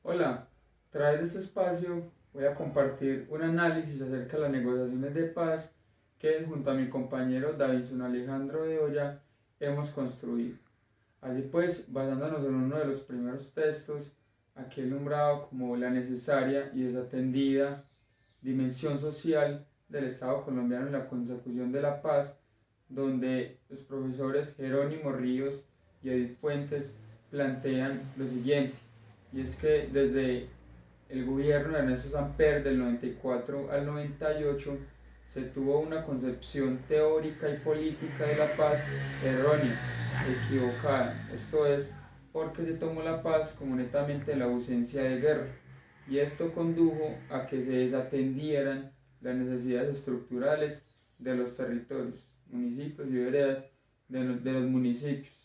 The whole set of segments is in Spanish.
Hola, a través de este espacio voy a compartir un análisis acerca de las negociaciones de paz que junto a mi compañero Davison Alejandro de Oya hemos construido. Así pues, basándonos en uno de los primeros textos, aquel nombrado como la necesaria y desatendida dimensión social del Estado colombiano en la consecución de la paz, donde los profesores Jerónimo Ríos y Edith Fuentes plantean lo siguiente, y es que desde el gobierno de Ernesto Samper del 94 al 98 se tuvo una concepción teórica y política de la paz errónea, equivocada, esto es, porque se tomó la paz como netamente la ausencia de guerra, y esto condujo a que se desatendieran las necesidades estructurales de los territorios, municipios y veredas de los municipios.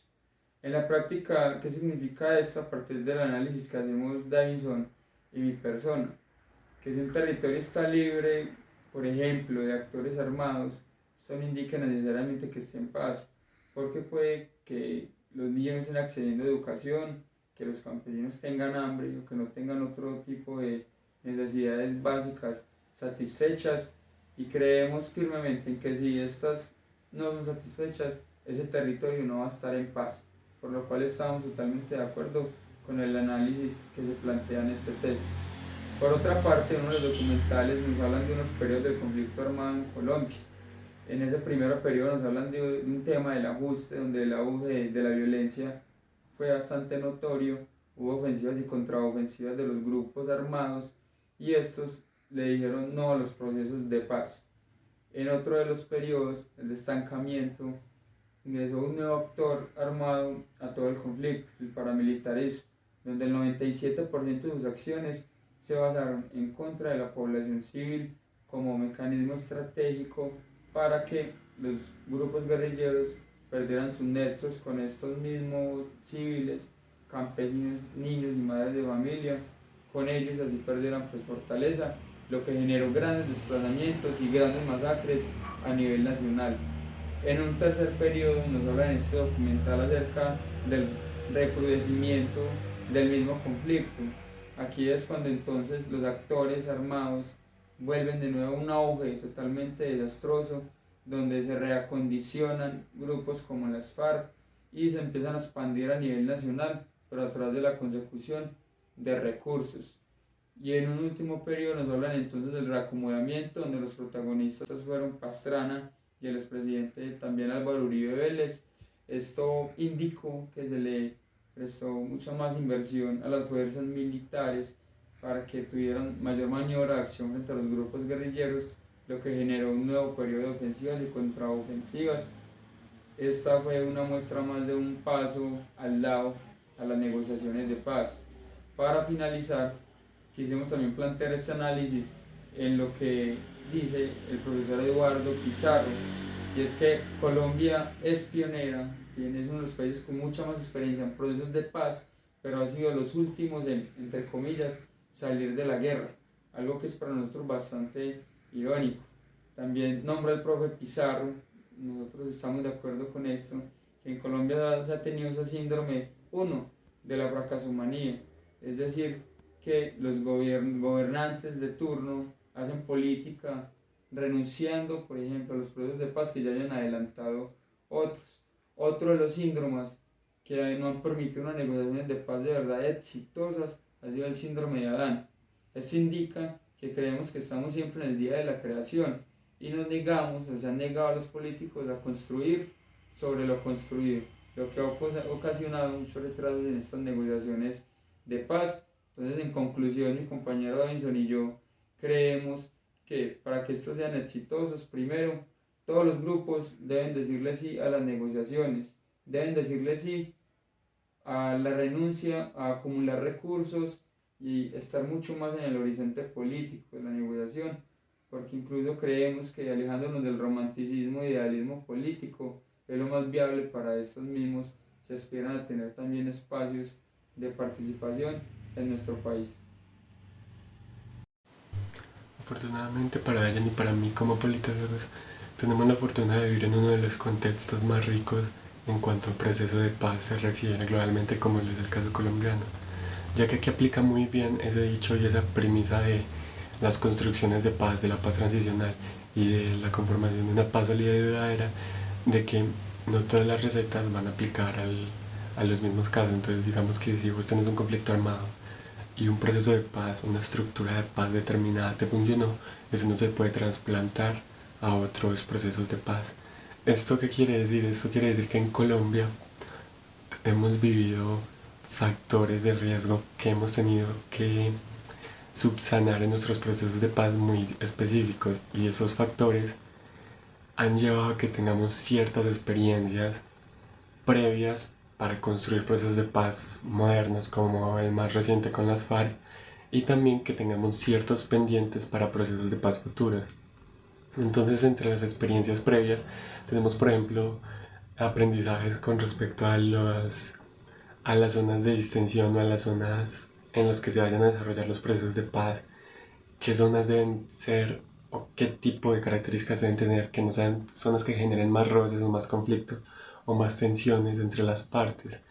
En la práctica, ¿qué significa esto a partir del análisis que hacemos Davison y mi persona? Que si un territorio está libre, por ejemplo, de actores armados, esto no indica necesariamente que esté en paz, porque puede que los niños no estén accediendo a educación, que los campesinos tengan hambre o que no tengan otro tipo de necesidades básicas satisfechas, y creemos firmemente en que si estas no son satisfechas, ese territorio no va a estar en paz, por lo cual estamos totalmente de acuerdo con el análisis que se plantea en este texto. Por otra parte, uno de los documentales nos hablan de unos periodos del conflicto armado en Colombia. En ese primer periodo nos hablan de un tema del ajuste, donde el auge de la violencia fue bastante notorio, hubo ofensivas y contraofensivas de los grupos armados y estos le dijeron no a los procesos de paz. En otro de los periodos, el de estancamiento, ingresó un nuevo actor armado a todo el conflicto, el paramilitarismo, donde el 97% de sus acciones se basaron en contra de la población civil como mecanismo estratégico para que los grupos guerrilleros perdieran sus nexos con estos mismos civiles, campesinos, niños y madres de familia, con ellos así perdieran pues fortaleza, lo que generó grandes desplazamientos y grandes masacres a nivel nacional. En un tercer periodo nos habla en este documental acerca del recrudecimiento del mismo conflicto. Aquí es cuando entonces los actores armados vuelven de nuevo a un auge totalmente desastroso, donde se reacondicionan grupos como las FARC y se empiezan a expandir a nivel nacional, pero a través de la consecución de recursos. Y en un último periodo nos hablan entonces del reacomodamiento, donde los protagonistas fueron Pastrana y el expresidente también Álvaro Uribe Vélez. Esto indicó que se le prestó mucha más inversión a las fuerzas militares para que tuvieran mayor maniobra de acción frente a los grupos guerrilleros, lo que generó un nuevo periodo de ofensivas y contraofensivas. Esta fue una muestra más de un paso al lado a las negociaciones de paz. Para finalizar, quisimos también plantear este análisis en lo que dice el profesor Eduardo Pizarro, y es que Colombia es pionera, es uno de los países con mucha más experiencia en procesos de paz, pero ha sido los últimos en, entre comillas, salir de la guerra, algo que es para nosotros bastante irónico. También nombra el profe Pizarro, nosotros estamos de acuerdo con esto, que en Colombia se ha tenido ese síndrome, uno, de la fracasomanía, es decir, que los gobernantes de turno hacen política renunciando, por ejemplo, a los procesos de paz que ya hayan adelantado otros. Otro de los síndromes que no han permitido unas negociaciones de paz de verdad exitosas ha sido el síndrome de Adán. Esto indica que creemos que estamos siempre en el día de la creación y nos negamos, o se han negado a los políticos a construir sobre lo construido, lo que ha ocasionado muchos retrasos en estas negociaciones de paz. Entonces, en conclusión, mi compañero Davinson y yo creemos que para que estos sean exitosos, primero, todos los grupos deben decirle sí a las negociaciones, deben decirle sí a la renuncia a acumular recursos y estar mucho más en el horizonte político de la negociación, porque incluso creemos que alejándonos del romanticismo e idealismo político es lo más viable para estos mismos si aspiran a tener también espacios de participación en nuestro país. Afortunadamente para ella y para mí como politólogos, tenemos la fortuna de vivir en uno de los contextos más ricos en cuanto al proceso de paz se refiere globalmente como lo es el caso colombiano. ya que aquí aplica muy bien ese dicho y esa premisa de las construcciones de paz, de la paz transicional y de la conformación de una paz sólida y duradera, de que no todas las recetas van a aplicar a los mismos casos. Entonces digamos que si vos tenés un conflicto armado y un proceso de paz, una estructura de paz determinada te funcionó, eso no se puede trasplantar a otros procesos de paz. ¿Esto qué quiere decir? Esto quiere decir que en Colombia hemos vivido factores de riesgo que hemos tenido que subsanar en nuestros procesos de paz muy específicos, y esos factores han llevado a que tengamos ciertas experiencias previas para construir procesos de paz modernos, como el más reciente con las FARC, y también que tengamos ciertos pendientes para procesos de paz futuros. Entonces, entre las experiencias previas tenemos, por ejemplo, aprendizajes con respecto a las zonas de distensión o a las zonas en las que se vayan a desarrollar los procesos de paz, qué zonas deben ser o qué tipo de características deben tener, que no sean zonas que generen más roces o más conflictos o más tensiones entre las partes.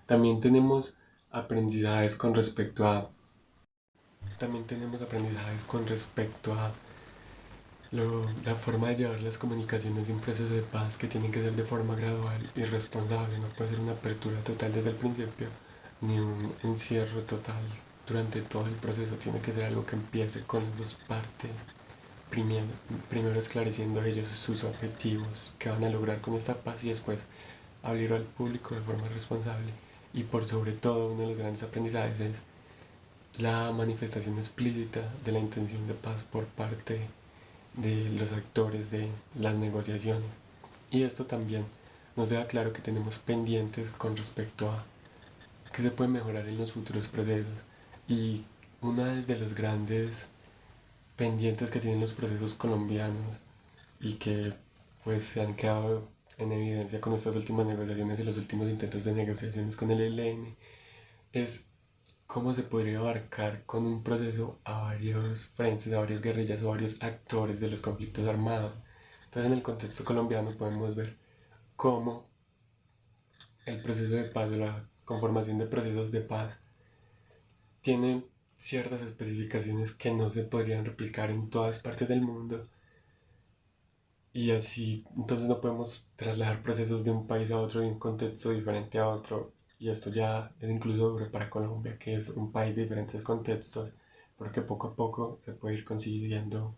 También tenemos aprendizajes con respecto a también tenemos aprendizajes con respecto a la forma de llevar las comunicaciones de un proceso de paz, que tiene que ser de forma gradual y responsable. No puede ser una apertura total desde el principio ni un encierro total durante todo el proceso. Tiene que ser algo que empiece con las dos partes, primero, primero esclareciendo ellos sus objetivos que van a lograr con esta paz, y después abrirlo al público de forma responsable. Y por sobre todo, uno de los grandes aprendizajes es la manifestación explícita de la intención de paz por parte de los actores de las negociaciones. Y esto también nos deja claro que tenemos pendientes con respecto a qué se puede mejorar en los futuros procesos. Y una de los grandes pendientes que tienen los procesos colombianos, y que pues se han quedado en evidencia con estas últimas negociaciones y los últimos intentos de negociaciones con el ELN, es cómo se podría abarcar con un proceso a varios frentes, a varias guerrillas o varios actores de los conflictos armados. Entonces, en el contexto colombiano podemos ver cómo el proceso de paz o la conformación de procesos de paz tiene ciertas especificaciones que no se podrían replicar en todas partes del mundo, y así entonces no podemos trasladar procesos de un país a otro, de un contexto diferente a otro. Y esto ya es incluso duro para Colombia, que es un país de diferentes contextos, porque poco a poco se puede ir consiguiendo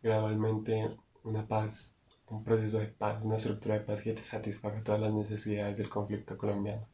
gradualmente una paz, un proceso de paz, una estructura de paz que te satisfaga todas las necesidades del conflicto colombiano.